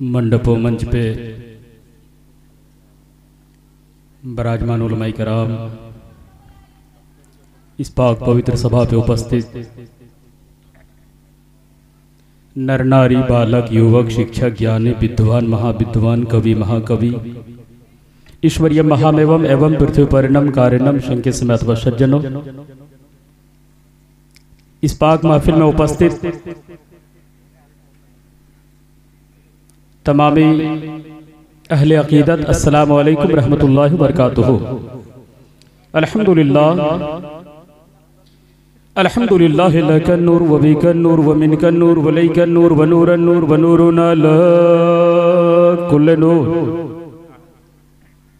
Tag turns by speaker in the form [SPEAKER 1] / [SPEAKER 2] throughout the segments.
[SPEAKER 1] मंडपों मंच पे विराजमान उलमाए कराम, इस पाक पवित्र सभा पे उपस्थित नर नारी बालक युवक शिक्षक ज्ञानी विद्वान महाविद्वान कवि महाकवि ईश्वरीय महामेवम एवं पृथ्वी परिणम कारणम शंके समेत व सज्जनों, इस पाक महफिल में उपस्थित तमामी अहले अकीदत, अस्सलामु अलैकुम रहमतुल्लाहि व बरकातुहू। अल्हम्दुलिल्लाह अल्हम्दुलिल्लाह लकन नूर व बिकन नूर व मिनकन नूर व लैकन नूर व नूरन नूर व नूरुना ला कुल्ल नूर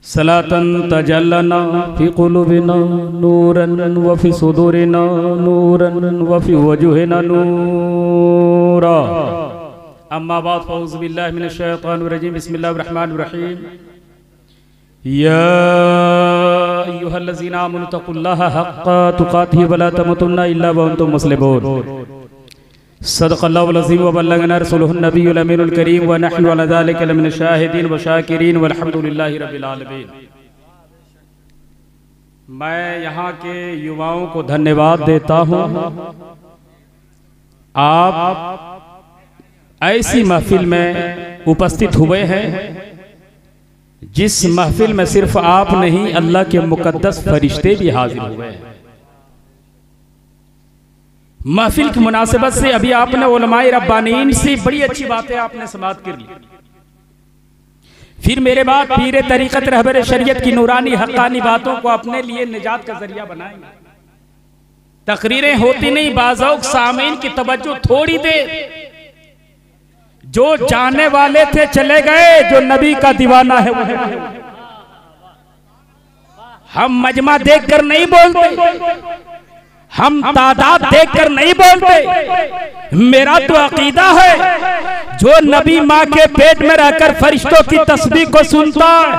[SPEAKER 1] सलातन तजल्लना फी कुलूबिना नूरन व फी सुदूरिना नूरन व फी वजूहिना नूरा। अम्मा बाद फौज़ बिल्लाहि मिनश शैतानिर रजीम, बिस्मिल्लाहिर रहमानिर रहीम। या अय्युहल्लज़ीना आमनु तक़ुल्लाहा हक़्क़ तुक़ातिही व ला तमूतुन्ना इल्ला व अंतुम मुस्लिमून। सदक़ल्लाहुल अज़ीम व बल्लगना रसूलुहुन नबियुल अमीनुल करीम व नहनु अला ज़ालिका लमिनश शाहिदीन व शाकिरीन वल्हम्दुलिल्लाहि रब्बिल आलमीन। मैं यहाँ के युवाओं को धन्यवाद देता हूँ। आप ऐसी महफिल में उपस्थित हुए हैं जिस महफिल में सिर्फ आप नहीं, अल्लाह के मुकद्दस फरिश्ते भी हाजिर हुए हैं। महफिल की मुनासिबत से अभी आपने उलमाए रब्बानीन से बड़ी अच्छी बातें आपने समाअत कर ली। फिर मेरे बाद पीरे तरीक़त रहबर शरीयत की नूरानी हक़ानी बातों को अपने लिए निजात का जरिया बनाएंगे। तकरीरें होती नहीं, बाज़ौक़ सामीन की तवज्जो थोड़ी देर। जो जाने वाले थे चले गए, जो नबी का दीवाना है वो है। हम मजमा देखकर नहीं बोलते, हम तादाद देखकर नहीं बोलते। मेरा तो अकीदा है जो नबी माँ के पेट में रहकर फरिश्तों की तस्बीह को सुनता है,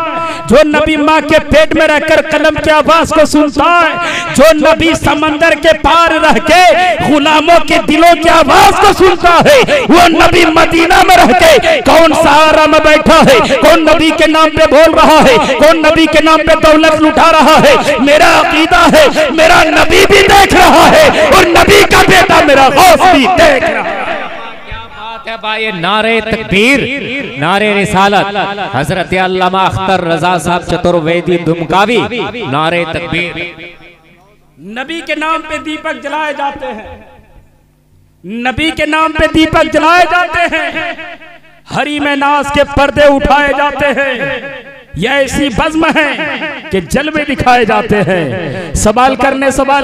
[SPEAKER 1] जो नबी माँ के पेट में रहकर कलम की आवाज को सुनता है, जो नबी समंदर के पार रह के गुलामों के दिलों की आवाज को सुनता है, वो नबी मदीना में रह के कौन सहारा में बैठा है, कौन नबी के नाम पे बोल रहा है, कौन नबी के नाम पे दौलत लुटा रहा है। मेरा अकीदा है मेरा नबी भी देख रहा है और नबी का बेटा मेरा गौस भी देख रहा है।
[SPEAKER 2] क्या बात है भाई, नारे तकबीर, नारे रिसालत, हजरत अल्लामा अख्तर रजा साहब चतुर्वेदी दुमकावी, नारे तकबीर।
[SPEAKER 1] नबी के नाम पे दीपक जलाए जाते हैं, नबी के नाम पे दीपक जलाए जाते हैं, हरी में नाज के पर्दे उठाए जाते हैं। यह ऐसी बज़्म है कि जलवे दिखाए जाते हैं। सवाल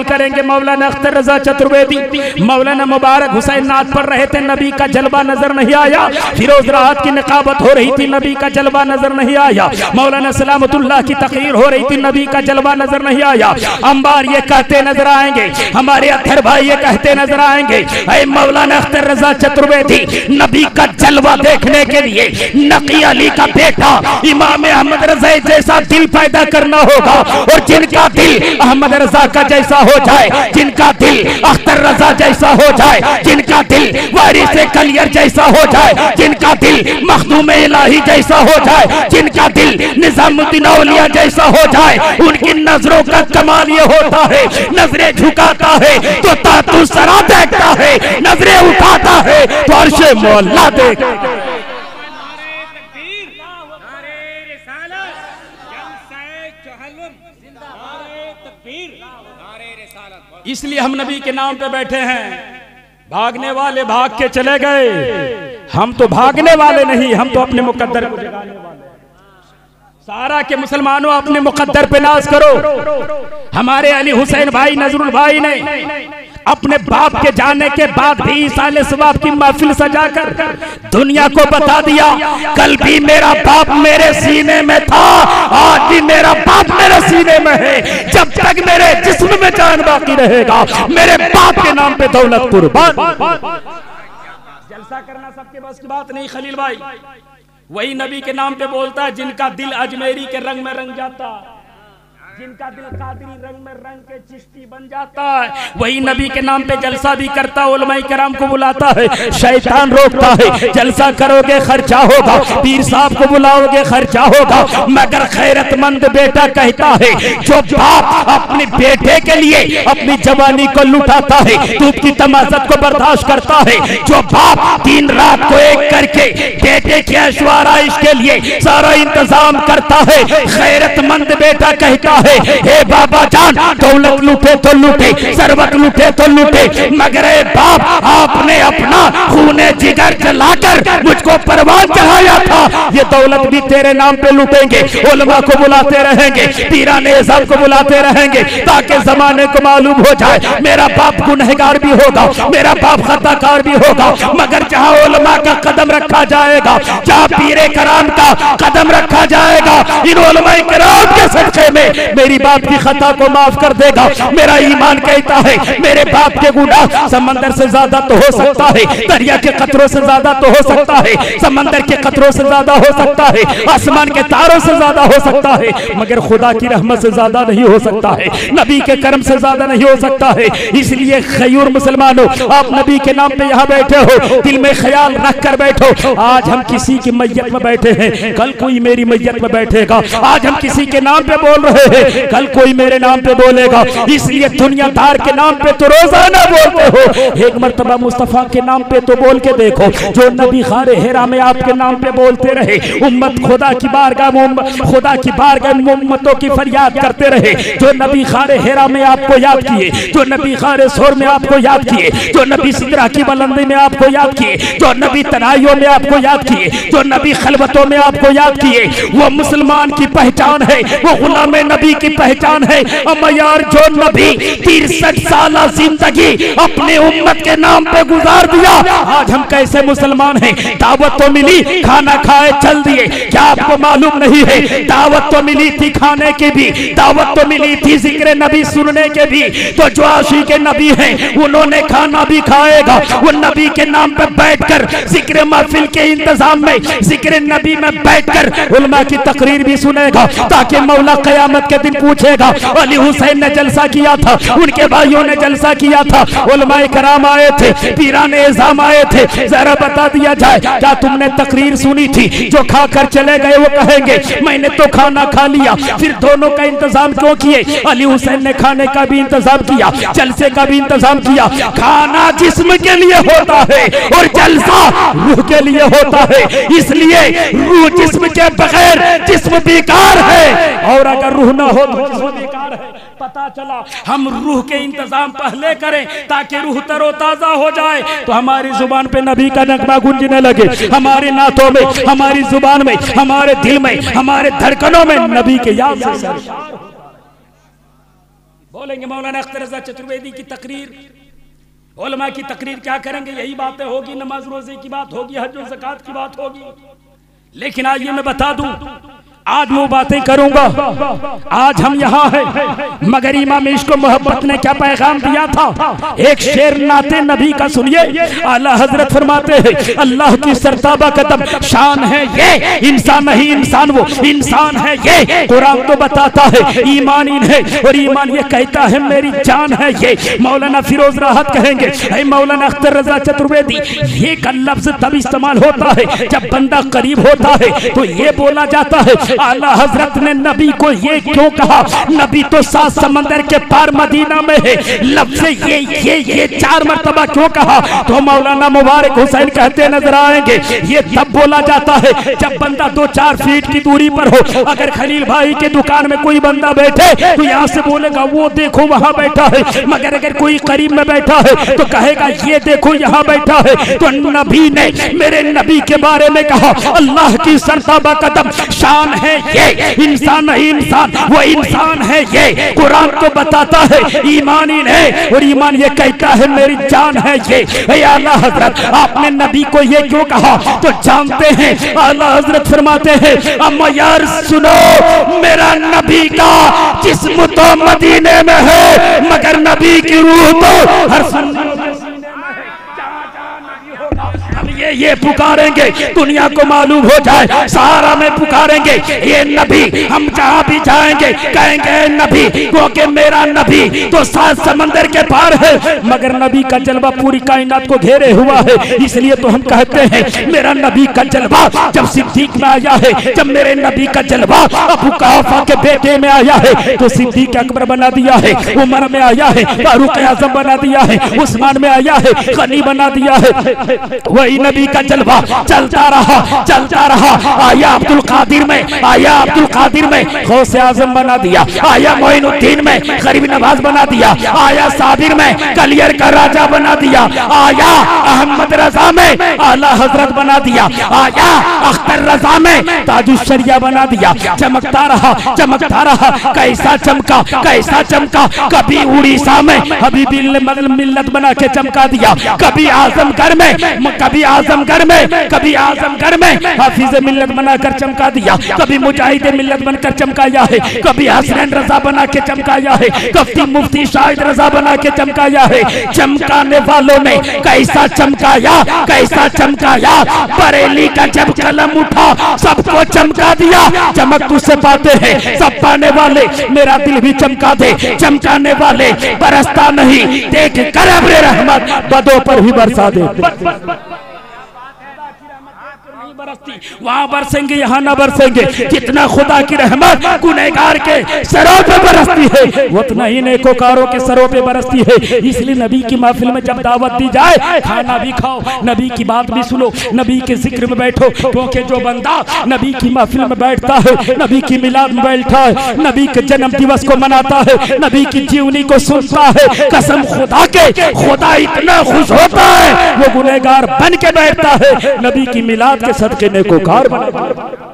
[SPEAKER 1] करेंगे मौलाना अख्तर रजा चतुर्वेदी, मौलाना मुबारक हुसैन नाथ पढ़ रहे थे, नबी का जलवा नजर नहीं आया। फिरोज राहत की निकाबत हो रही थी, नबी का जलवा नजर नहीं आया। मौलाना सलामतुल्लाह की तकरीर हो रही थी, नबी का जलवा नजर नहीं आया। अंबार ये कहते नजर आएंगे, हमारे अत्थर भाई ये कहते नजर आएंगे, ऐ मौलाना अख्तर रजा चतुर्वेदी, नबी का जलवा देखने के लिए नकी अली का बेटा इमाम अहमद रजा जैसा दिल पैदा करना होगा, और जिनका दिल अहमद रजा का जैसा हो जाए, जिनका दिल अख्तर रजा जैसा हो जाए, जिनका दिल वारिस कलियर जैसा हो जाए, जिनका दिल मखदूम इलाही जैसा हो जाए, जिनका दिल निजामुद्दीन औलिया जैसा हो जाए, उनकी नजरों का कमाल ये होता है, नजरें झुकाता है तो तातु सरा देखता है, नजरें उठाता है तो अर्शे मौला देखता है। इसलिए हम नबी के नाम पे बैठे हैं। भागने वाले भाग के चले गए, हम तो भागने वाले नहीं, हम तो अपने मुकद्दर को जगाने वाले। सारा के मुसलमानों अपने मुकद्दर पे नाज करो। हमारे अली हुसैन भाई नजरुल भाई ने अपने बाप के जाने के बाद भी साले सवाब की महफिल सजाकर दुनिया को बता दिया, कल भी मेरा बाप मेरे सीने में था, आज भी मेरा बाप मेरे सीने में है। जब तक मेरे जिस्म में जान बाकी रहेगा, मेरे बाप के नाम पे दौलत कुर्बान। जलसा करना सबके बस की बात नहीं खलील भाई, वही नबी के नाम पे बोलता है जिनका दिल अजमेरी के रंग में रंग जाता, जिनका दिल कादरी रंग में रंग के चिश्ती बन जाता है, वही नबी के नाम पे जलसा भी करता है, उलमाए किराम को बुलाता है, शैतान रोकता है, जलसा करोगे खर्चा होगा, पीर साहब को बुलाओगे खर्चा होगा, मगर खैरतमंद बेटा कहता है, जो बाप अपने बेटे के लिए अपनी जवानी को लुटाता है, धूप की तमाशत को बर्दाश्त करता है, जो बाप दिन रात को एक करके बेटे के ऐशो-आराइश के लिए सारा इंतजाम करता है, खैरतमंद बेटा कहता है, हे बाबा जान, दौलत लूटे तो लूटे, सरबत लूटे तो लूटे, मगर ए बाप, आपने अपना खूने जिगर जलाकर मुझको परवान चढ़ाया था, ये दौलत भी तेरे नाम पे लूटेंगे। उलमा को बुलाते रहेंगे, पीराने इज़्ज़त को बुलाते रहेंगे, ताकि जमाने को मालूम हो जाए मेरा बाप गुनहगार भी होगा, मेरा बाप खताकार भी होगा, मगर जहाँ उलमा का कदम रखा जाएगा, जहाँ पीरे कराम का कदम रखा जाएगा, इन उलमाए किराम के सदक़े में मेरी बाप की खता को माफ कर देगा। मेरा ईमान कहता है, मेरे बाप के गुनाह समंदर से ज्यादा तो हो सकता है, दरिया के कतरों से ज्यादा तो हो सकता है, समंदर के कतरों से ज्यादा हो सकता है, आसमान के तारों से ज्यादा हो सकता है, मगर खुदा की रहमत से ज्यादा नहीं हो सकता है, नबी के कर्म से ज्यादा नहीं हो सकता है। इसलिए खैर मुसलमानों, आप नबी के नाम पे यहाँ बैठे हो, दिल में ख्याल रख कर बैठो, आज हम किसी की मैयत में बैठे हैं, कल कोई मेरी मैयत में बैठेगा, आज हम किसी के नाम पे बोल रहे हैं, कल कोई मेरे नाम पे बोलेगा, इसलिए दुनियादार के नाम पे तो रोजाना बोलते हो, एक मर्तबा मुस्तफा के नाम पे तो बोल के देखो, जो नबी खारे हेरा में आपके नाम पे बोलते रहे, उम्मत खुदा की बारगाह में उम्मतों की फरियाद करते रहे, जो नबी खारे हेरा में आपको याद किए, जो नबी खारे सोर में आपको याद किए, जो नबी सिदरा की बुलंदी में आपको याद किए, जो नबी तनाइयों में आपको याद किए, जो नबी खलवतों में आपको याद किए, वो मुसलमान की पहचान है, वो गुलाम नबी की पहचान है। अम्मा यार, जो नबी 63 साल जिंदगी अपने उम्मत के नाम पे गुजार दिया, आज हम कैसे मुसलमान हैं? दावत तो मिली, खाना खाए चल दिए, क्या आपको मालूम नहीं है? दावत तो मिली थी खाने की भी, दावत तो मिली थी जिक्र नबी सुनने के भी, तो जो आशिक नबी हैं उन्होंने खाना भी खाएगा, वो नबी के नाम पे बैठकर जिक्र महफिल के इंतजाम में जिक्र नबी में बैठकर उलमा की तकरीर भी सुनेगा, ताकि मौला क़यामत के दिन पूछेगा, अली हुसैन ने जलसा किया था, उनके भाइयों ने जलसा किया था, उलमाए कराम आए थे, पीराने इज़ाम आए थे, जरा बता दिया जाए क्या तुमने तकरीर सुनी थी? जो खाकर चले गए वो कहेंगे मैंने तो खाना खा लिया, फिर दोनों का इंतजाम क्यों किए? अली हुसैन ने खाने का भी इंतजाम किया, जलसे का भी इंतजाम किया। खाना जिस्म के लिए होता है और जलसा रूह के लिए होता है, इसलिए रूह जिस्म के बगैर जिस्म बेकार है, और अगर रूह ना हो तो जिस्म बेकार है। पता चला हम रूह के इंतजाम पहले करें ताकि रूह तरोताजा हो जाए, तो हमारी जुबान पे नबी का नगमा गूंजने लगे, हमारी नातों में, हमारी जुबान में, हमारे दिल में, हमारे धड़कनों में नबी के याद से बोलेंगे। मौलाना अख्तर रज़ा चतुर्वेदी की तकरीर, उलमा की तकरीर क्या करेंगे? यही बातें होगी, नमाज रोजे की बात होगी, हज और ज़कात की बात होगी। लेकिन आइए मैं बता दूं, आज वो बातें करूंगा, आज हम यहाँ हैं, मगर इमाम इश्क मोहब्बत ने क्या पैगाम दिया था? एक शेर नाते नबी का सुनिए। आला हजरत फरमाते हैं, अल्लाह की सरताबा कदम शान है ये, इंसान नहीं इंसान वो इंसान है ये। कुरान तो बताता है ईमान इन है, और ईमान ये कहता है मेरी जान है ये। मौलाना फिरोज राहत कहेंगे, मौलाना अख्तर रज़ा चतुर्वेदी, ये का लफ्ज तब इस्तेमाल होता है जब बंदा करीब होता है, तो ये बोला जाता है आला हजरत ने नबी को ये क्यों कहा? नबी तो 7 समंदर के पार मदीना में है, लफ्ज़ ये 4 मरतबा क्यों कहा? तो मौलाना मुबारक हुसैन कहते नजर आएंगे, ये तब बोला जाता है जब बंदा 2-4 फीट की दूरी पर हो। अगर खलील भाई के दुकान में कोई बंदा बैठे तो यहाँ से बोलेगा वो देखो वहां बैठा है, मगर अगर कोई करीब में बैठा है तो कहेगा ये देखो यहाँ बैठा है। तो नबी ने मेरे नबी के बारे में कहा, अल्लाह की सरताबा कदम शान है ये, इंसान नहीं इंसान वो इंसान है ये। कुरान तो बताता है ईमान इन है, और ईमान ये कहता है मेरी जान है ये। आला हजरत आपने नबी को ये क्यों कहा? तो जानते हैं आला हजरत फरमाते हैं, अम्मा यार सुनो, मेरा नबी का जिस्म तो मदीने में है, मगर नबी की रूह तो हर ये पुकारेंगे दुनिया को मालूम हो जाए, सहारा में पुकारेंगे ये नबी, हम जहां भी जाएंगे कहेंगे नबी, क्योंकि मेरा नबी तो 7 समंदर के पार है, मगर नबी का जलवा पूरी कायनात को घेरे हुआ है। इसलिए तो हम कहते हैं मेरा नबी का जलवा जब सिद्दीक में आया है, जब मेरे नबी का जलवा अबू कुहाफा के बेटे में आया है तो सिद्दीक अकबर बना दिया है, उमर में आया है फारूक आजम बना दिया है, उस्मान में आया है गनी बना दिया है। वही नबी का जलवा चलता रहा, आया अब्दुल कादिर में, आया अब्दुल कादिर में गौसे आजम बना दिया, आया मोइनुद्दीन में गरीब नवाज बना दिया, आया साबिर में कलियर का राजा बना दिया, आया अहमद रजा में आला हजरत बना दिया, आया अख्तर रजा में ताजुश्शरिया बना दिया। चमकता रहा, कैसा चमका, कभी उड़ीसा में हबीबी मिल्लत बना के चमका दिया, कभी आजमगढ़ में हाफिज मिल्लत बनाकर चमका दिया, कभी मुजाहिद मिल्लत बनकर चमकाया है, कभी हसनैन रजा बना के चमकाया है, कभी मुफ्ती शाहिद रजा बना के चमकाया है। चमकाने वालों ने कैसा चमकाया, बरेली का जब कलम उठा सबको चमका दिया। चमक तुझसे पाते हैं सब पाने वाले, मेरा दिल भी चमका दे, चमकाने वाले बरसता नहीं, देख कर अब्र रहमत बदों पर भी बरसा दे। बरसती वहां बरसेंगे, यहाँ न बरसेंगे। जितना खुदा की रहमत गुनहगार के सरों पे बरसती है उतना ही नेकोकारों के सरों पे बरसती है। इसलिए नबी की महफिल में जब दावत दी जाए खाना भी खाओ, नबी की बात भी सुनो, नबी के जिक्र में बैठो, क्योंकि जो बंदा नबी की महफिल में बैठता है, नबी की मिलाद में बैठता है, नबी के जन्म दिवस को मनाता है, नबी की जीवनी को सुनता है, कसम खुदा के खुदा इतना खुश होता है वो गुनहगार बन के बैठता है, नबी की मिलाद के सदके नेकोकार बने।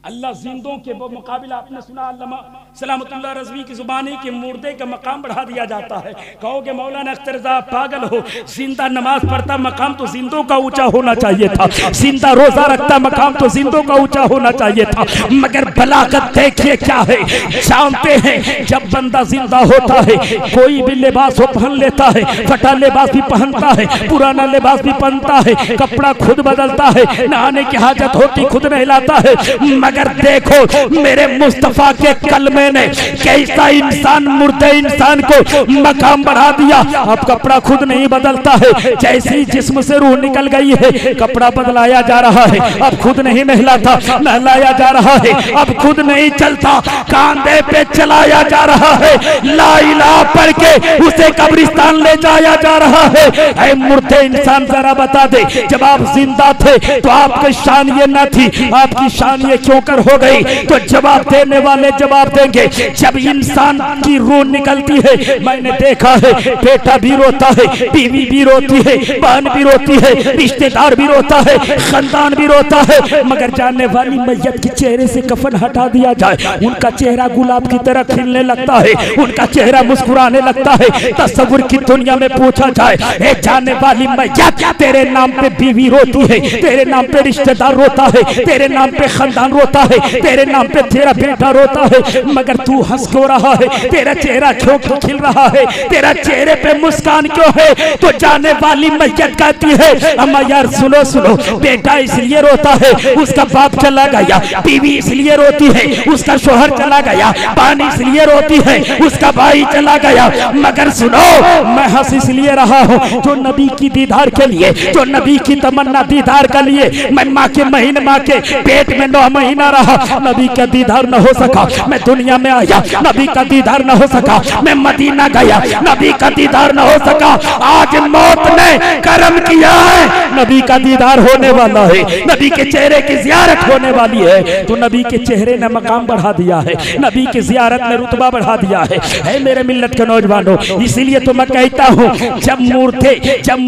[SPEAKER 1] अल्लाह जिंदों के मुकाबला आपने सुना अल्लामा सलामतुल्लाह रज़वी की जुबानी के मुर्दे का मकाम बढ़ा दिया जाता है। कहोगे मौलाना अख्तर रज़ा पागल हो, जिंदा नमाज पढ़ता मकाम तो जिंदों का ऊंचा होना चाहिए था, जिंदा रोजा रखता मकाम तो जिंदों का ऊंचा होना चाहिए था। मगर बलागत देखिए क्या है, जानते हैं जब बंदा जिंदा होता है कोई भी लिबास हो पहन लेता है, फटा लिबास भी पहनता है, पुराना लिबास भी पहनता है, कपड़ा खुद बदलता है, नहाने की हाजत होती खुद नहलाता है। मगर देखो मेरे मुस्तफा के कलमे ने कैसा इंसान मुर्दे इंसान को मकाम बढ़ा दिया। अब कपड़ा खुद नहीं बदलता है, जैसी जिस्म से रूह निकल गई है कपड़ा बदलाया जा रहा है, अब खुद नहीं नहलाता नहलाया जा रहा है, अब खुद नहीं चलता कांधे पे चलाया जा रहा है, ला इलाहा पढ़ के उसे कब्रिस्तान ले जाया जा रहा है। ऐ मुर्दे इंसान जरा बता दे, जब आप जिंदा थे तो आपकी शान ये न थी, आपकी शान ये क्यों कर हो गई? तो जवाब देने वाले जवाब देंगे, जब इंसान की रूह निकलती है, मैंने देखा है बेटा भी रोता है, बीवी भी रोती है, बहन भी रोती है, रिश्तेदार भी रोता है, खानदान भी रोता है, मगर जानने वाली मैयत के चेहरे से कफन हटा दिया जाए, उनका चेहरा गुलाब की तरह खिलने लगता है, उनका चेहरा मुस्कुराने लगता है। तस्वुर की दुनिया में पूछा जाए, ए जाने वाली मैयत तेरे नाम पे बीवी रोती है, तेरे नाम पे रिश्तेदार रोता है, तेरे नाम पे खानदान रोता है, तेरे नाम पे तेरा बेटा रोता है, मगर तू हंस क्यों रहा है? तेरा चेहरा क्यों खिल रहा है? तेरा चेहरे पे मुस्कान क्यों है? तो जाने वाली मैयत कहती है, अम्मा यार सुनो सुनो, बेटा इसलिए रोता है उसका बाप चला गया, बीवी इसलिए रोती है उसका शोहर चला गया, बहन इसलिए रोती है उसका भाई चला गया, मगर सुनो मैं हंस इसलिए रहा हूँ जो नबी की दीदार के लिए, जो नबी की तमन्ना दीदार के लिए मैं माँ के पेट में 9 महीना रहा, नबी का दीदार न हो सका, मैं दुनिया में आया नबी का दीदार न हो सका, मैं मदीना गया नबी का दीदार न हो सका। आज मौत ने करम किया है, नबी का दीदार होने वाला है, नबी के चेहरे की जियारत होने वाली है, तो नबी के चेहरे ने मकाम बढ़ा दिया है, नबी की जियारत ने रुतबा बढ़ा दिया है मेरे मिल्लत के नौजवानों। इसीलिए तो मैं कहता हूँ जब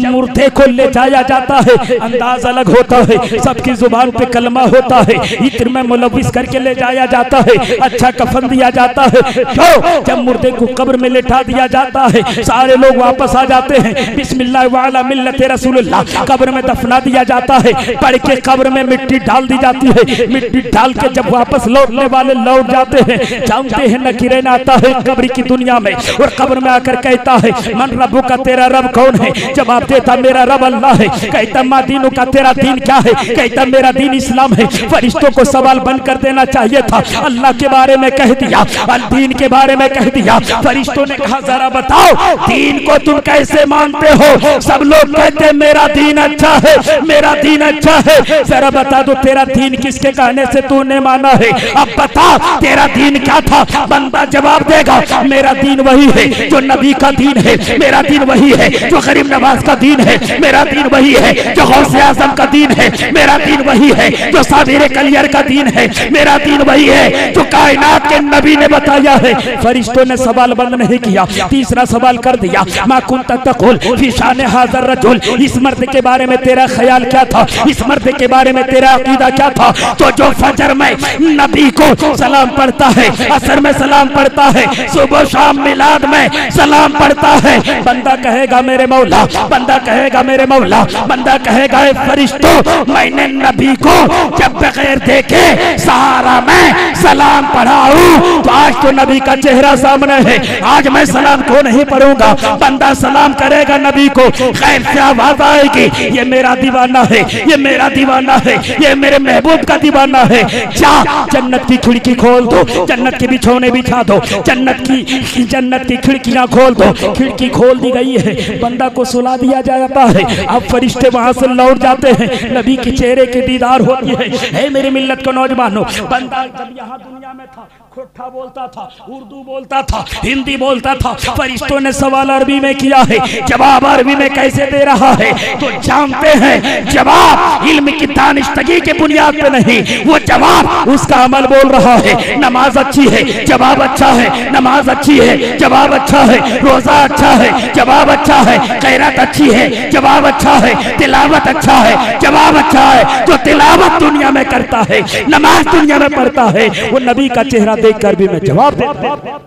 [SPEAKER 1] मुर्दे को ले जाया जाता है अंदाज अलग होता है, सबकी जुबान पे कलमा होता है, इत्र में मुलव्विस करके ले जाया जाता है, अच्छा कफन दिया जाता है। क्यों? जब मुर्दे को कब्र में लेटा दिया जाता है, सारे लोग वापस आ जाते हैं, बिस्मिल्लाह व अला मिल्लत रसूलुल्लाह, कब्र में दफना दिया जाता है। पढ़ के कब्र में मिट्टी डाल दी जाती है। मिट्टी डाल के जब वापस लौटने वाले लौट जाते हैं, जानते हैं नकीरन आता है कब्र की दुनिया में, और कब्र में आकर कहता है मन रब्बु का, तेरा रब कौन है? जवाब देता मेरा रब अल्लाह है। कहता मा दीनु का, तेरा दीन क्या है? कहता मेरा दीन इस्लाम है। फरिश्तों को सवाल बंद कर देना चाहिए था, अल्लाह के बारे में कह दिया, दीन के बारे में कह दिया। फरिश्तों ने कहा जरा बताओ दीन को तुम कैसे मानते हो? सब लोग कहते मेरा दीन अच्छा है, मेरा दीन अच्छा है। जरा बता दो तेरा दीन किसके कहने से तूने माना है? अब बता तेरा दीन क्या था? बंदा जवाब देगा मेरा दीन वही है जो नबी का दीन है, मेरा दीन वही है जो गरीब नवाज का दीन है, मेरा दीन वही है जो गौसे आजम का दीन है, मेरा दीन वही है जो साबिर कलियर का दीन है, मेरा दीन वही है जो कायनात के नबी ने बताया है। फरिश्तों ने सवाल बंद नहीं किया, तीसरा सवाल कर दिया मा कुंत तक़ुल फी शान हाज़र रजुल, इस मर्द के बारे में तेरा ख्याल क्या था? इस मर्द के बारे में तेरा अकीदा क्या था? तो जो फजर में नबी को सलाम पढ़ता है, असर में सलाम पढ़ता है, सुबह शाम मिलाद में सलाम पढ़ता है, बंदा कहेगा मेरे मौला, बंदा कहेगा मेरे मौला, बंदा कहेगा फरिश्तों मैंने नबी को जब बगैर देखे सहारा में सलाम पढ़ाऊं तो आज तो नबी का चेहरा सामने है, आज मैं सलाम को नहीं पढ़ूंगा। बंदा सलाम करेगा नबी को, खैर से आवाज आएगी ये मेरा दीवाना है, ये मेरा दीवाना है, ये मेरे महबूब का दीवाना है। जा जन्नत की खिड़की खोल दो, जन्नत के बिछौने बिछा दो, जन्नत की खिड़कियां खोल दो। खिड़की खोल दी गई है, बंदा को सुला दिया जाता है। अब फरिश्ते वहां से लौट जाते हैं, नबी के चेहरे की दीदार होती है। मेरी मिल्लत को नौजवानों, बंदा जब यहाँ दुनिया में था खोटा बोलता था, उर्दू बोलता था, हिंदी बोलता था। फरिश्तों ने सवाल अरबी में किया है, जवाब अरबी में कैसे दे रहा है? तो जानते हैं जवाब इल्म की दानिशतगी के बुनियाद पे नहीं, वो जवाब उसका अमल बोल रहा है। नमाज अच्छी है, जवाब अच्छा है, नमाज अच्छी है, जवाब अच्छा है, रोजा अच्छा है, जवाब अच्छा है, खैरात अच्छी है, जवाब अच्छा है, तिलावत अच्छा है, जवाब अच्छा है। जो तिलावत दुनिया में करता है, नमाज दुनिया में पढ़ता है, वो नबी का चेहरा देखकर भी मैं जवाब देता हूं।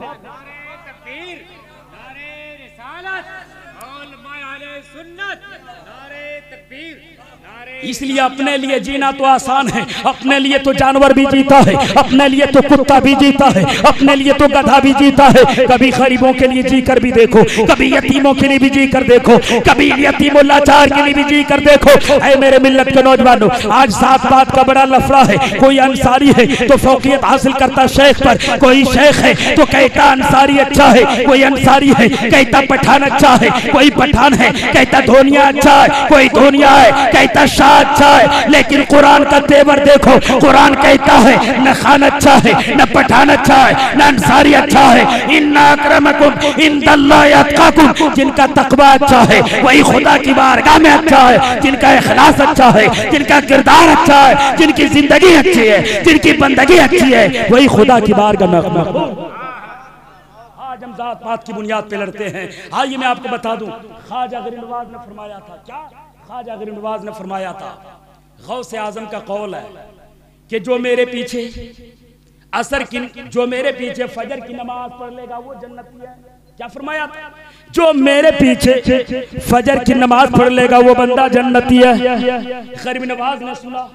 [SPEAKER 1] इसलिए अपने लिए जीना तो आसान है, अपने लिए तो जानवर भी जीता है, अपने लिए तो कुत्ता भी जीता है, अपने लिए तो गधा भी जीता है। कभी गरीबों के लिए जी कर भी देखो, कभी यतीमों के लिए भी जी कर देखो, कभी यतीमों लाचार के लिए भी जी कर देखो। ऐ मेरे मिल्लत के नौजवानों, आज सात बात का बड़ा लफड़ा है। कोई अंसारी है तो फौकियत हासिल करता शेख पर, कोई शेख है तो कहता अंसारी अच्छा है, कोई अंसारी है कहता पठान अच्छा है, कोई पठान है कहता धोनिया अच्छा है, कोई धोनिया है कहता अच्छा है। लेकिन कुरान का तेवर देखो, कुरान कहता है न खान अच्छा है, न पठान अच्छा है, न अंसारी अच्छा है। इन्ना अक्रमकुम इंदल्लाहि अत्काकुम, जिनका तकवा अच्छा है वही खुदा की बारगाह में अच्छा है, जिनका इखलास अच्छा है, जिनका किरदार अच्छा है, जिनकी जिंदगी अच्छी है, जिनकी बंदगी अच्छी है, वही खुदा की बारगाह में। आज हम जात पात की बुनियाद पे लड़ते हैं। आइए मैं आपको बता दूं, ख्वाजा गरीब नवाज ने फरमाया था, क्या ख्वाजा गरीब नवाज ने फरमाया था, गौसे आजम का कौल है कि जो मेरे पीछे असर की, जो मेरे पीछे फजर की नमाज पढ़ लेगा वो जन्नती है। क्या फरमाया था? जो मेरे पीछे फजर की नमाज पढ़ लेगा वो बंदा जन्नती है। गरीब नवाज ने सुना,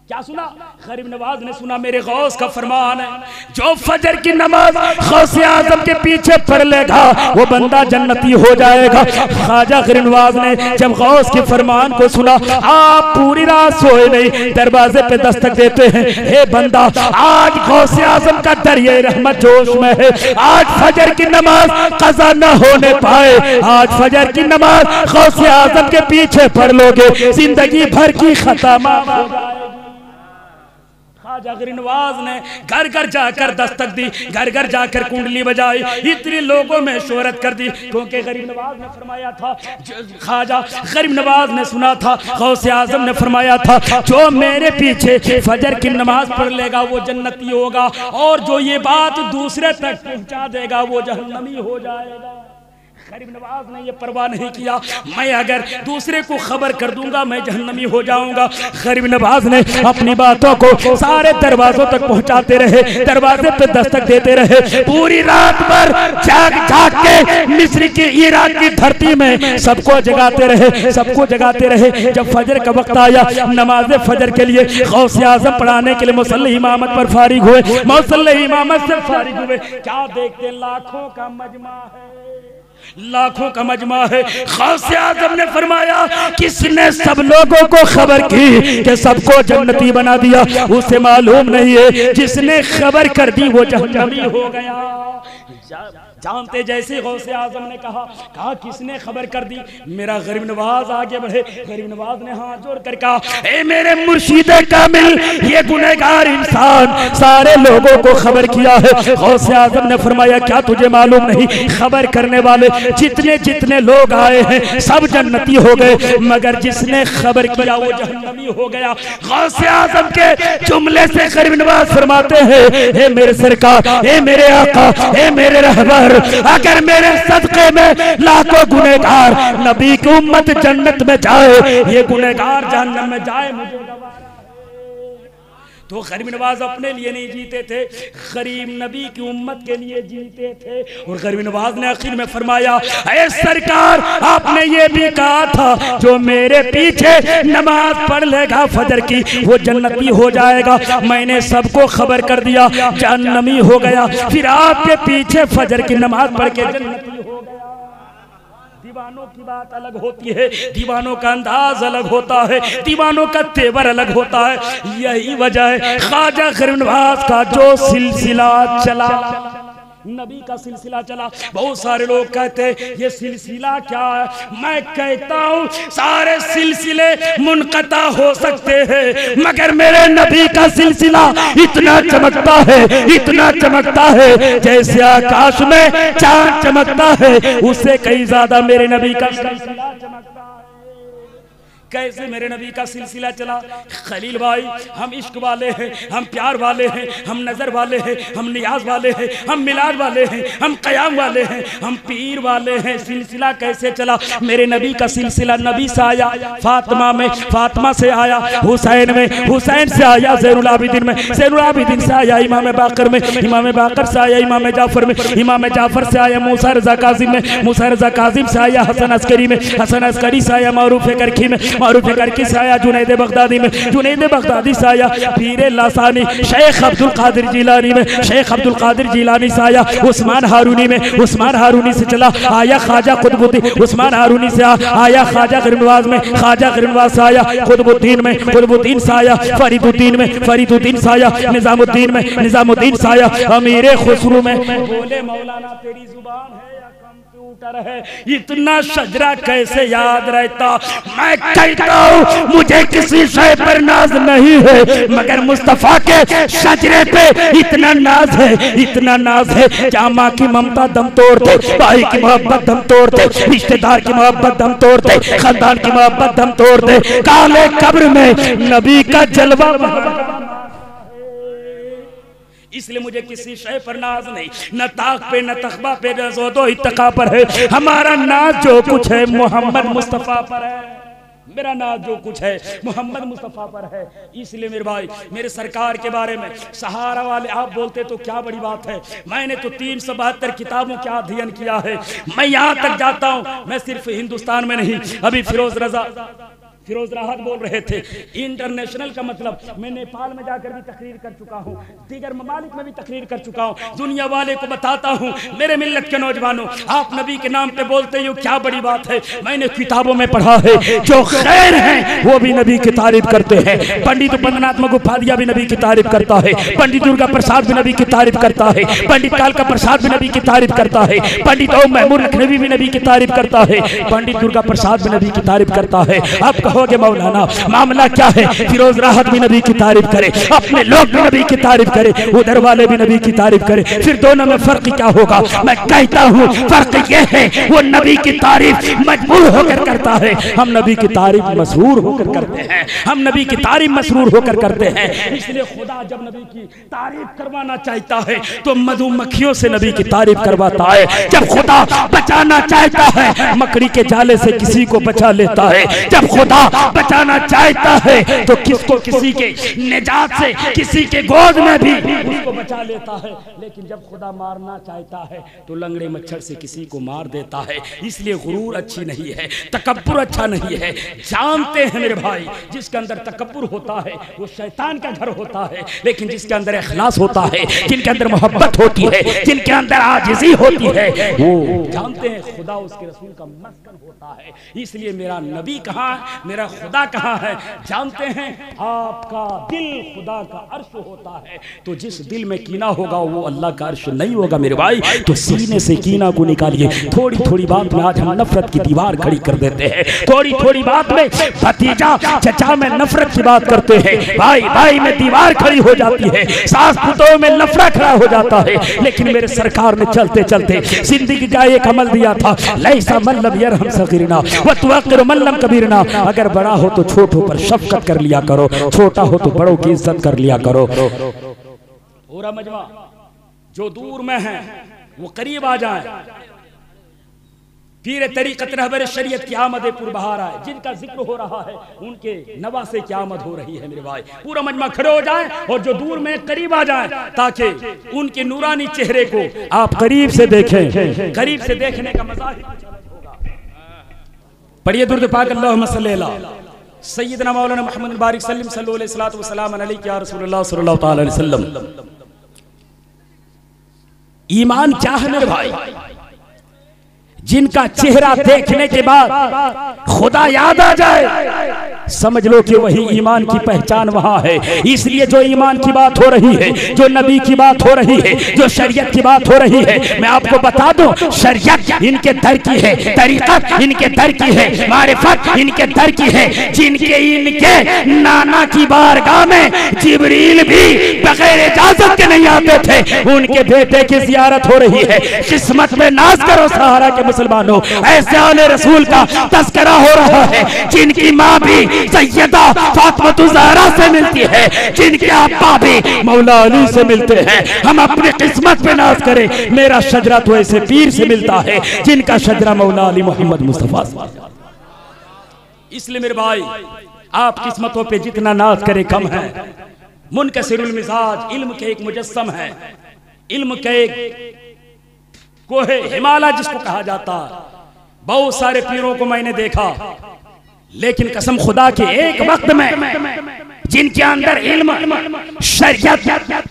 [SPEAKER 1] क्या सुना? गरीब नवाज ने सुना मेरे गौस का फरमान है, जो फजर की नमाज गौसे आजम के पीछे पढ़ लेगा वो बंदा जन्नती हो जाएगा। ख्वाजा गरीब नवाज ने जब गौस के फरमान को सुना, आप पूरी रात सोए नहीं, दरवाजे पे दस्तक देते हैं, हे बंदा आज गौसे आजम का दरिया रहमत जोश में है, आज फजर की नमाज कज़ा न होने पाए, आज फजर की नमाज गौसे आजम के पीछे पढ़ लोगे, जिंदगी भर की खत्म हो जाएगी। ख्वाजा गरीब नवाज ने घर घर जाकर दस्तक दी, घर घर जाकर कुंडली बजाई, इतने लोगों में शोहरत कर दी, क्योंकि गरीब नवाज ने फरमाया था, ख्वाजा गरीब नवाज ने सुना था, गौसे आजम ने फरमाया था, जो मेरे पीछे फजर की नमाज पढ़ लेगा वो जन्नती होगा, और जो ये बात दूसरे तक पहुंचा देगा वो जहन्नमी हो जाएगा। गरीब नवाज ने ये परवाह नहीं किया, मैं अगर दूसरे को खबर कर दूंगा मैं जहन्नमी हो जाऊंगा। गरीब नवाज ने अपनी बातों को सारे दरवाजों तक पहुंचाते रहे, दरवाजे पे दस्तक देते रहे, पूरी रात भर जाग जाग के मिस्र की इराक की धरती में सबको जगाते रहे, सबको जगाते रहे। जब फजर का वक्त आया, नमाज फजर के लिए गौसे आज़म पढ़ाने के लिए मुसल्ले इमामत पर फारिग हुए, मुसल्ले इमामत से फारिग हुए, क्या देखते लाखों का मजमा है, लाखों का मजमा है। गौसे आज़म ने फरमाया किसने सब लोगों को खबर की कि सबको जन्नती बना दिया, उसे मालूम नहीं है जिसने खबर कर दी वो जहन्नमी हो गया। जानते जैसे गौसे आज़म ने कहा किसने खबर कर दी, मेरा गरीब नवाज आगे बढ़े। गरीब नवाज ने हाथ जोड़ कर कहा ए मेरे मुर्शिद कामिल, ये गुनहगार इंसान सारे लोगों को खबर किया है। गौसे आज़म ने फरमाया क्या तुझे मालूम नहीं, खबर करने वाले जितने जितने लोग आए हैं सब जन्नती हो गए, मगर जिसने खबर किया वो जहन्नमी हो गया। गौसे आज़म के जुमले से गरीब नवाज फरमाते हैं ए मेरे सरकार, ए मेरे आका, ए मेरे रहबर, अगर मेरे सदक़े में लाखों गुनहगार नबी की उम्मत जन्नत में जाए, ये गुनहगार जहन्नम में जाए, मुझे तो गरीब नवाज अपने लिए नहीं जीते थे, गरीब नबी की उम्मत के लिए जीते थे। और गरीब नवाज ने आखिर में फरमाया ऐ सरकार, आपने ये भी कहा था जो मेरे पीछे नमाज पढ़ लेगा फजर की वो जन्नती हो जाएगा, मैंने सबको खबर कर दिया जहन्नमी हो गया, फिर आपके पीछे फजर की नमाज पढ़ के जन्नती हो गया। दीवानों की बात अलग होती है, दीवानों का अंदाज अलग होता है, दीवानों का तेवर अलग होता है। यही वजह है ख्वाजा गरीब नवाज का जो सिलसिला चला, नबी का सिलसिला चला, बहुत सारे लोग कहते हैं ये सिलसिला क्या है, मैं कहता हूँ सारे सिलसिले मुनक़ता हो सकते हैं, मगर मेरे नबी का सिलसिला इतना चमकता है, इतना चमकता है जैसे आकाश में चांद चमकता है, उससे कहीं ज्यादा मेरे नबी का सिलसिला चमकता है। कैसे मेरे नबी का सिलसिला चला। खलील भाई, हम इश्क वाले हैं, हम प्यार वाले हैं, हम नजर वाले हैं, हम नियाज वाले हैं, हम मिलाद वाले हैं, हम कयाम वाले हैं, हम पीर वाले हैं। सिलसिला कैसे चला? मेरे नबी का सिलसिला नबी से आया फातिमा में, फातिमा से आया हुसैन में, हुसैन से आया ज़ैनुल आबिदीन में, ज़ैनुल आबिदीन से आया इमाम बाकर में, इमाम बाकर से आया इमाम जाफर में, इमाम जाफर से आया मूसा रज़ा काज़िम में, मूसा रज़ा काज़िम से आया हसन अस्करी में, हसन अस्करी से आया मारूफ करखी में, मारूफ करखी से आया जुनैद बगदादी में, जुनैद बगदादी से आया पीर लासानी शेख अब्दुल कादिर जिलानी में, शेख अब्दुल कादिर जिलानी से आया उस्मान हारूनी में, उस्मान हारूनी से चला आया ख्वाजा कुतुबुद्दीन, उस्मान हारूनी से आया ख्वाजा गरीब नवाज में, ख्वाजा गरीब नवाज से आया कुतुबुद्दीन में, कुतुबुद्दीन से आया फरीदुद्दीन में, फरीदुद्दीन से आया निजामुद्दीन में, निजामुद्दीन से आया अमीर खुसरू में। बोले मौलाना तेरी जुबान है या कंप्यूटर है, इतना शजरा कैसे याद रहता? मैं कहता हूँ मुझे किसी शय पर नाज नहीं है, मगर मुस्तफा के शजरे पे इतना नाज है, इतना नाज है कि माँ की ममता दम तोड़ते, भाई की मोहब्बत दम तोड़ते, रिश्तेदार की मोहब्बत दम तोड़ते, खानदान की मोहब्बत दम तोड़ते, काले कब्र में नबी का जलवा। इसलिए मुझे किसी शय पर नाज नहीं, न ताक पे, न तखबा पे, न ज़ोदो इत्तका पर है। हमारा नाज जो कुछ है मोहम्मद मुस्तफ़ा पर है, मेरा नाज जो कुछ है मोहम्मद मुस्तफ़ा पर है। इसलिए मेरे भाई, मेरे सरकार के बारे में सहारा वाले आप बोलते तो क्या बड़ी बात है। मैंने तो 372 किताबों का अध्ययन किया है। मैं यहाँ तक जाता हूँ, मैं सिर्फ हिंदुस्तान में नहीं, अभी फिरोज राहत बोल रहे थे इंटरनेशनल का मतलब, मैं नेपाल में जाकर भी तकरीर कर चुका हूँ, दीगर ममालिक में भी तकरीर कर चुका हूँ। दुनिया वाले को बताता हूँ मेरे मिल्लत के नौजवानों, आप नबी के नाम पे बोलते हो क्या बड़ी बात है। मैंने किताबों में पढ़ा है जो खैर हैं वो भी नबी की तारीफ करते हैं। पंडित बंदनात्मक उपाध्याय भी नबी की तारीफ करता है, पंडित दुर्गा प्रसाद भी नबी की तारीफ करता है, पंडित कालका प्रसाद भी नबी की तारीफ करता है, पंडित ओम महमूद लखनवी भी नबी की तारीफ करता है, पंडित दुर्गा प्रसाद भी नबी की तारीफ करता है। आप कहोगे मौलाना मामला क्या है? फिरोज राहत भी नबी की तारीफ करे, अपने लोग भी नबी की तारीफ करे, उधर वाले भी नबी की तारीफ करे, फिर दोनों में फर्क क्या होगा? मैं कहता हूँ फर्क यह है वो नबी की तारीफ मजबूर होकर करता है, हम नबी की तारीफ मसरूर होकर करते हैं, हम नबी की तारीफ मसरूर होकर करते हैं। इसलिए खुदा जब नबी की तारीफ करवाना चाहता है तो मधुमक्खियों से नबी की तारीफ करवाता है। जब खुदा बचाना चाहता है मकड़ी के जाले से किसी को बचा लेता है, जब खुदा बचाना चाहता है तो किसको किसी के निजात से किसी के गोद में भी उसको बचा लेता है। लेकिन जब खुदा मारना चाहता है तो लंगड़े मच्छर से किसी को मार देता है। इसलिए गुरूर अच्छी नहीं है, तकब्बुर अच्छा नहीं है। जानते हैं मेरे भाई, जिसके अंदर तकब्बुर होता है वो शैतान का घर होता है, लेकिन जिसके अंदर इखलास होता है, जिनके अंदर मोहब्बत होती है, जिनके अंदर आजिज़ी होती है, वो जानते हैं खुदा उसके रसूल का मस्कन होता है। इसलिए मेरा नबी कहाँ, मेरा खुदा कहाँ है? जानते हैं आपका दिल खुदा का अर्श होता है, तो जिस दिल में कीना होगा वो अल्लाह का अर्श नहीं होगा मेरे भाई। तो सीने से कीना को निकालिए। थोड़ी थोड़ी बात में आज हम नफरत की दीवार खड़ी कर देते हैं, थोड़ी थोड़ी बात में भतीजा चचा में नफरत की बात करते हैं, भाई भाई में दीवार खड़ी हो जाती है, सास पुतों में लफड़ा खड़ा हो जाता है। लेकिन मेरे सरकार ने चलते चलते जिंदगी का एक अमल दिया था, लैसा मल्लम यरहम सगीरना व तुअक्किर मल्लम कबीरना। अगर बड़ा हो तो छोटों पर शफकत कर लिया करो, छोटा हो तो बड़ों की इज्जत कर लिया करो। पूरा मजमा जो दूर में है वो करीब आ जाए। पीर तरीक़त रहबर शरीयत की आमद पुरबहार है, जिनका जिक्र हो रहा है उनके नवासे की आमद हो रही है मेरे भाई। पूरा मजमा खड़े हो जाए और जो दूर में करीब आ जाए ताकि उनके नूरानी चेहरे को आप करीब से देखें। करीब से देखने का मजा ही होगा। पढ़िए दुरूद पाक अल्लाहुम्मा सल्ली अला सय्यदना मौलाना मुहम्मद बारिक सल्लल्लाहु अलैहि वसल्लम अलैहि या रसूलुल्लाह सल्लल्लाहु अलैहि वसल्लम। ईमान क्या है मेरे भाई? जिनका चेहरा देखने के बाद खुदा याद आ जाए, समझ लो कि वही ईमान की पहचान वहां है। इसलिए जो ईमान की बात हो रही है, जो नबी की बात हो रही है, जो शरीयत की बात हो रही है, मैं आपको बता दूं शरीयत इनके दर की है, तरीक़त इनके दर की है, मारिफत इनके दर की है। जिनके इनके नाना की बारगाह में जिब्रील भी बगैर इजाजत के नहीं आते थे, उनके बेटे की जियारत हो रही है। किस्मत में नाज करो सहारा के मुसलमानों, ऐसे आले रसूल का तस्करा हो रहा है जिनकी माँ भी सैयदा फातिमा ज़हरा से मिलती है, जिनके अब्बा भी मौला अली से मिलते हैं। हम अपनी किस्मत पे नाज करें। मेरा शजरा तो ऐसे पीर से मिलता है जिनका शजरा मौला अली मोहम्मद मुस्तफा। इसलिए मेरे भाई आप किस्मतों पे जितना नाज करें कम है। मुनकसिरुल मिजाज इल्म के एक मुजस्सम है, इल्म के एक कोहे हिमालय जिसको कहा जाता। बहुत सारे पीरों को मैंने देखा, लेकिन कसम खुदा के एक वक्त में जिनके अंदर इल्म, शरीयत,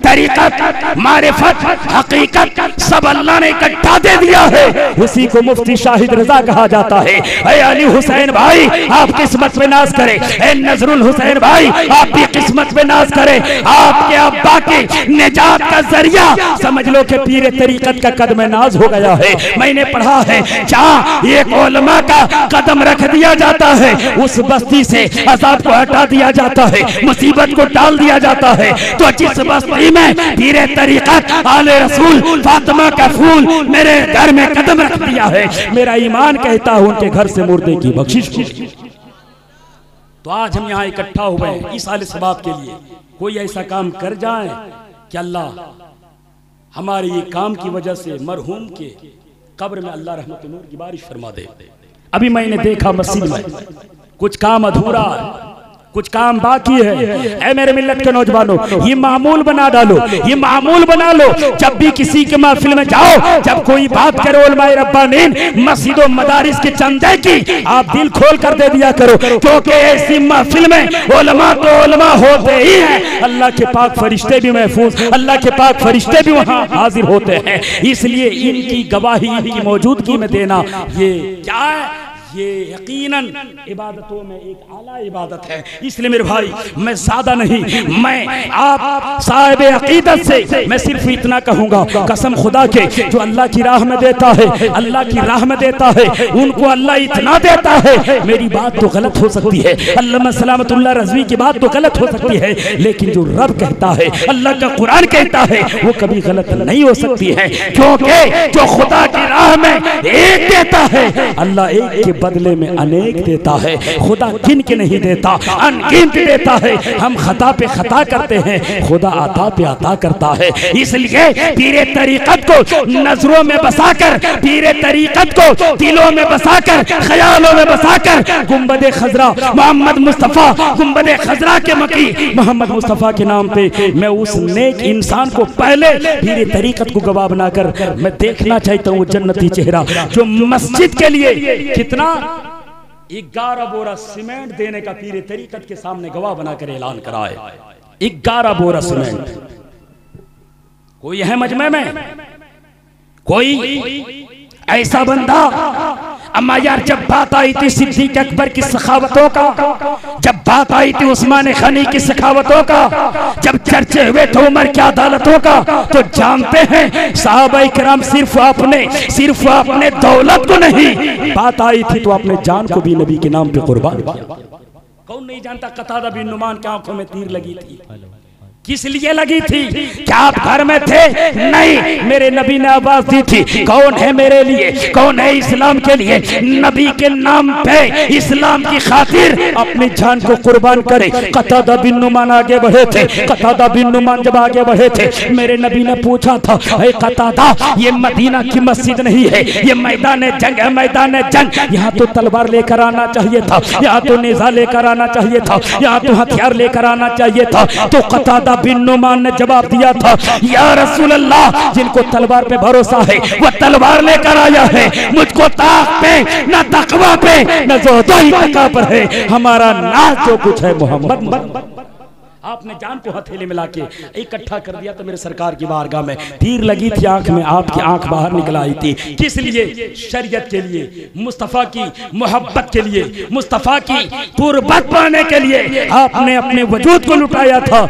[SPEAKER 1] तरीक़त, मारिफत, हकीकत सब अल्लाह ने इकट्ठा दे दिया है, उसी को मुफ्ती शाहिद रजा कहा जाता है। ऐ अली हुसैन भाई आप किस्मत में नाज करें, ऐ नजरुल हुसैन भाई आप भी किस्मत में नाज करें। आपके अब्बा के निजात का जरिया समझ लो कि पीर तरीक़त का कदम नाज हो गया है। मैंने पढ़ा है जहाँ एक उलमा का कदम रख दिया जाता है, उस बस्ती से अज़ाब को हटा दिया जाता है, मुसीबत को टाल दिया जाता है। तो जिस बस्ती में पीर तरीक़त आले रसूल फातिमा का फूल मेरे घर में कदम रख दिया है, मेरा ईमान कहता है उनके घर से मुर्दे की बख्शिश। तो आज हम यहाँ इकट्ठा हुए इस आले सबाब के लिए। कोई ऐसा काम कर जाए कि अल्लाह हमारे ये काम की वजह से मरहूम के कब्र में अल्लाह रहमत नूर की बारिश फरमा दे। अभी मैंने देखा मस्जिद में कुछ काम अधूरा है, कुछ काम बाकी है। ऐ मेरे मिल्लत के नौजवानों, ये मामूल बना डालो, ये मामूल बना लो। जब भी किसी के महफिल में जाओ, जब कोई बात करे उलमाए रब्बानीन मस्जिदों मदारिस के चंदे की, आप दिल खोल कर दे दिया करो, क्योंकि ऐसी महफिल में उलमा तो उलमा होते ही हैं, अल्लाह के पाक फरिश्ते भी महफूज, अल्लाह के पाक फरिश्ते भी वहाँ हाजिर होते हैं। इसलिए इनकी गवाही, इनकी मौजूदगी में देना ये क्या है? ये यकीनन इबादतों में एक आला इबादत है। इसलिए मेरे भाई मैं ज्यादा नहीं, मैं आप साहिब अकीदत से मैं सिर्फ इतना कहूंगा, कसम खुदा के जो अल्लाह की राह में देता है, अल्लाह की राह में देता है, उनको अल्लाह इतना देता है। मेरी बात तो गलत हो सकती है, अल्लामा सलामतुल्लाह रज़वी की बात तो गलत हो सकती है, लेकिन जो रब कहता है, अल्लाह का कुरान कहता है, वो कभी गलत नहीं हो सकती है। क्योंकि जो खुदा की राह में एक देता है, अल्लाह एक के बदले में अनेक देता है। खुदा गिन के नहीं देता, अनगिनत देता है। हम खता पे खता करते हैं, खुदा आता पे आता करता है। इसलिए पीरे तरीकत को नजरों में बसाकर, पीरे तरीकत को दिलों में बसाकर, ख्यालों में बसाकर, गुंबदे खजरा मोहम्मद मुस्तफा, गुंबदे खजरा के मकी मोहम्मद मुस्तफा के नाम पे मैं उस नेक इंसान को पहले पीरे तरीकत को गवाह बनाकर मैं देखना चाहता हूँ, जन्नती चेहरा जो मस्जिद के लिए कितना 11 बोरा सीमेंट देने का पीरे तरीकत के सामने गवाह बनाकर ऐलान कराए। 11 बोरा सीमेंट। कोई है मजमे में कोई ऐसा बंदा? अम्मा यार, जब बात आई थी सिद्दीक अकबर की सखावतों का, जब बात आई थी उस्मान गनी की सखावतों का, जब चर्चे हुए थे उमर की अदालतों का, तो जानते हैं सहाबाए किराम सिर्फ अपने दौलत को नहीं, बात आई थी तो अपने जान को भी नबी के नाम पे कुर्बान किया। कौन नहीं जानता कतादा बिन नुमान की आंखों में तीर लगी थी, किस लिए लगी थी? क्या आप घर में थे? नहीं, मेरे नबी ने आवाज दी थी, कौन है मेरे लिए, कौन है इस्लाम के लिए, नबी के नाम पे इस्लाम की खातिर अपनी जान को कुर्बान करे। कतादा बिन नुमान आगे बढ़े थे। कतादा बिन नुमान जब आगे बढ़े थे, मेरे नबी ने पूछा था, हे कतादा, ये मदीना की मस्जिद नहीं है, ये मैदान जंग है, मैदान जंग। यहाँ तो तलवार लेकर आना चाहिए था, यहाँ तो नेज़ा लेकर आना चाहिए था, यहाँ तो हथियार लेकर आना चाहिए था। तो कतादा बिन नुमान ने जवाब दिया था, या रसूल अल्लाह, जिनको तलवार पे भरोसा है वो तलवार लेकर आया है, मुझको ताक पे न तकवा पे न ज़ोदाई तका पर है, हमारा नाज जो कुछ है मोहम्मद। आपने जान को हथेली में लाके इकट्ठा कर दिया तो मेरे सरकार की बारगाह में तीर लगी थी आंख में, आपकी आंख बाहर निकल आई थी। किस लिए? शरीयत के लिए, मुस्तफा की मोहब्बत के लिए, मुस्तफा की तुरबत पाने के लिए आपने अपने वजूद को लुटाया था।